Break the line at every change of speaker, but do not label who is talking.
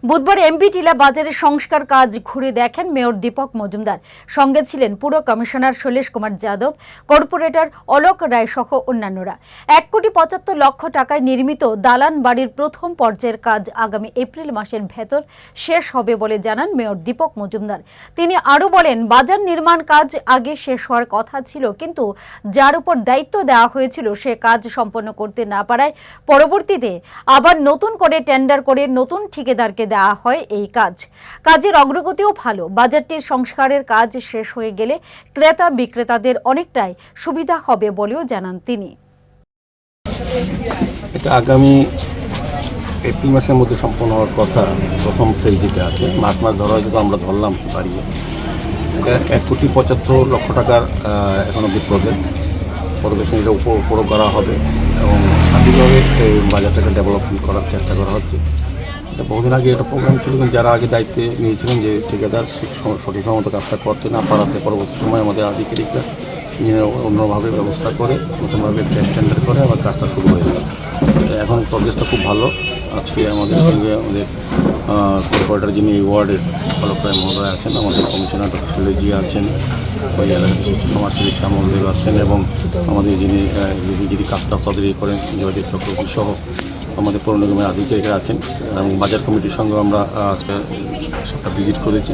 বুধবার এমবি টিলা বাজারের সংস্কার কাজ ঘুরে দেখেন মেয়র দীপক মজুমদার। সঙ্গে ছিলেন পুর কমিশনার শৈলেশ কুমার যাদব, কর্পোরেটর অলোক রায় সহ অন্যান্যরা। 1,75,00,000 টাকায় নির্মিত দালান বাড়ির প্রথম পর্যায়ের কাজ আগামী এপ্রিল মাসের ভেতর শেষ হবে বলে জানান মেয়র দীপক মজুমদার। তিনি আরও বলেন, বাজার নির্মাণ কাজ আগে শেষ হওয়ার কথা ছিল, কিন্তু যার উপর দায়িত্ব দেওয়া হয়েছিল সে কাজ সম্পন্ন করতে না পারায় পরবর্তীতে আবার নতুন করে টেন্ডার করে নতুন ঠিকাদারকে দেওয়া হয় এই কাজের অগ্রগতিও ভালো। বাজারটির সংস্কারের কাজ শেষ হয়ে গেলে ক্রেতা বিক্রেতাদের অনেকটাই সুবিধা হবে বলেও জানান তিনি।
এটা আগামী এপ্রিল মাসের মধ্যে সম্পন্ন হওয়ার কথা। প্রথম ফেজ যেটা আছে মাস ধরা হয়েছে, তো আমরা ধরলাম বাড়িয়ে এটা 1,75,00,000 টাকার এখন অব্দি প্রজেক্ট। পরবর্তী এটা উপরও করা হবে এবং স্বাধীনভাবে এই বাজারটাকে ডেভেলপমেন্ট করার চেষ্টা করা হচ্ছে। এটা বহুদিন আগে এটা প্রোগ্রাম ছিল, কিন্তু যারা আগে দায়িত্বে নিয়েছিলেন যে ঠিকাদার সঠিক মতো কাজটা করতে না পারাতে পরবর্তী সময় আমাদের আধিকারিকরা অন্যভাবে ব্যবস্থা করে নতুনভাবে টেন্ডার করে আবার কাজটা শুরু হয়েছে। এখন প্রজেক্টটা খুব ভালো। আজকে আমাদের সঙ্গে আমাদের কর্পোরেটর যিনি এই ওয়ার্ডের অলোক রায় মহোদয় আছেন, আমাদের কমিশনার ডক্টর শৈলেশজি আছেন, ওই এলাকার বিশিষ্ট সমাজসেবী শ্যামলদেব আছেন এবং আমাদের যিনি কাজটা তদারকি করেন জয়দীপ চক্রবর্তী সহ আমাদের পৌর নিগমের আধিকারিকরা আছেন এবং বাজার কমিটির সঙ্গে আমরা আজকে সবটা ভিজিট করেছি।